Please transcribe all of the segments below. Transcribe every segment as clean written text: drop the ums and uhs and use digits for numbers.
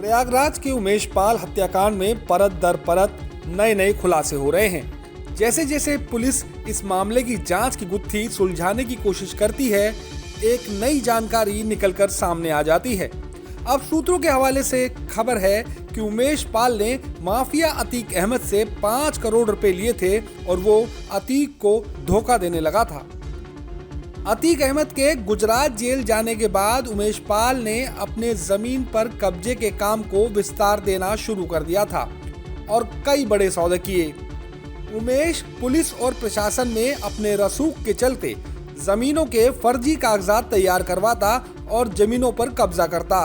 प्रयागराज के उमेश पाल हत्याकांड में परत दर परत नए खुलासे हो रहे हैं। जैसे जैसे पुलिस इस मामले की जांच की गुत्थी सुलझाने की कोशिश करती है, एक नई जानकारी निकलकर सामने आ जाती है। अब सूत्रों के हवाले से खबर है कि उमेश पाल ने माफिया अतीक अहमद से 5 करोड़ रुपए लिए थे और वो अतीक को धोखा देने लगा था। अतीक अहमद के गुजरात जेल जाने के बाद उमेश पाल ने अपने जमीन पर कब्जे के काम को विस्तार देना शुरू कर दिया था और कई बड़े सौदे किए। उमेश पुलिस और प्रशासन में अपने रसूख के चलते जमीनों के फर्जी कागजात तैयार करवाता और जमीनों पर कब्जा करता।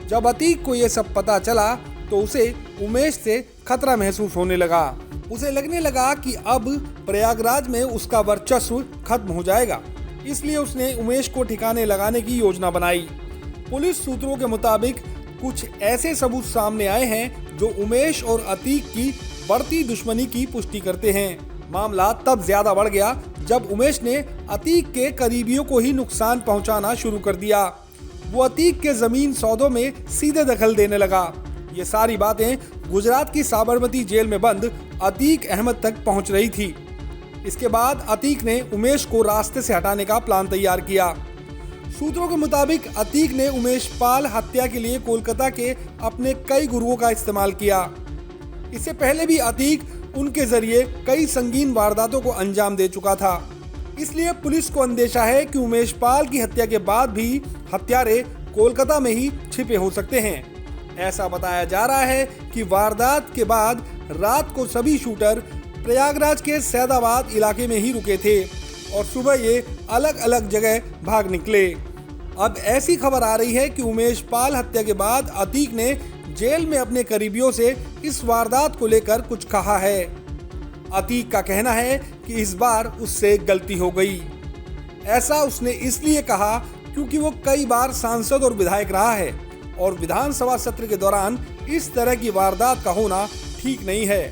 जब अतीक को यह सब पता चला तो उसे उमेश से खतरा महसूस होने लगा। उसे लगने लगा कि अब प्रयागराज में उसका वर्चस्व खत्म हो जाएगा, इसलिए उसने उमेश को ठिकाने लगाने की योजना बनाई। पुलिस सूत्रों के मुताबिक कुछ ऐसे सबूत सामने आए हैं जो उमेश और अतीक की बढ़ती दुश्मनी की पुष्टि करते हैं। मामला तब ज्यादा बढ़ गया जब उमेश ने अतीक के करीबियों को ही नुकसान पहुंचाना शुरू कर दिया। वो अतीक के जमीन सौदों में सीधे दखल देने लगा। ये सारी बातें गुजरात की साबरमती जेल में बंद अतीक अहमद तक पहुंच रही थी। इसके बाद अतीक ने उमेश को रास्ते से हटाने का प्लान तैयार किया। सूत्रों के मुताबिक अतीक ने उमेश पाल हत्या के लिए कोलकाता के अपने कई गुरुओं का इस्तेमाल किया। इससे पहले भी अतीक उनके जरिए कई संगीन वारदातों को अंजाम दे चुका था। इसलिए पुलिस को अंदेशा है कि उमेश पाल की हत्या के बाद भी हत्यारे कोलकाता में ही छिपे हो सकते हैं। ऐसा बताया जा रहा है कि वारदात के बाद रात को सभी शूटर प्रयागराज के सैदाबाद इलाके में ही रुके थे और सुबह ये अलग अलग जगह भाग निकले। अब ऐसी खबर आ रही है कि उमेश पाल हत्या के बाद अतीक ने जेल में अपने करीबियों से इस वारदात को लेकर कुछ कहा है। अतीक का कहना है कि इस बार उससे गलती हो गई। ऐसा उसने इसलिए कहा क्योंकि वो कई बार सांसद और विधायक रहा है और विधानसभा सत्र के दौरान इस तरह की वारदात का होना ठीक नहीं है।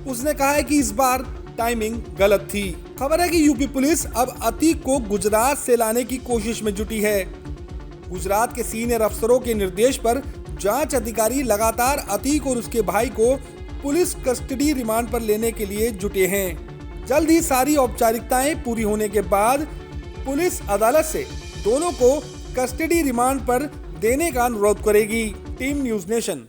उसने कहा है कि इस बार टाइमिंग गलत थी। खबर है कि यूपी पुलिस अब अतीक को गुजरात से लाने की कोशिश में जुटी है। गुजरात के सीनियर अफसरों के निर्देश पर जांच अधिकारी लगातार अतीक और उसके भाई को पुलिस कस्टडी रिमांड पर लेने के लिए जुटे हैं। जल्द ही सारी औपचारिकताएं पूरी होने के बाद पुलिस अदालत से दोनों को कस्टडी रिमांड पर देने का अनुरोध करेगी। Team news nation.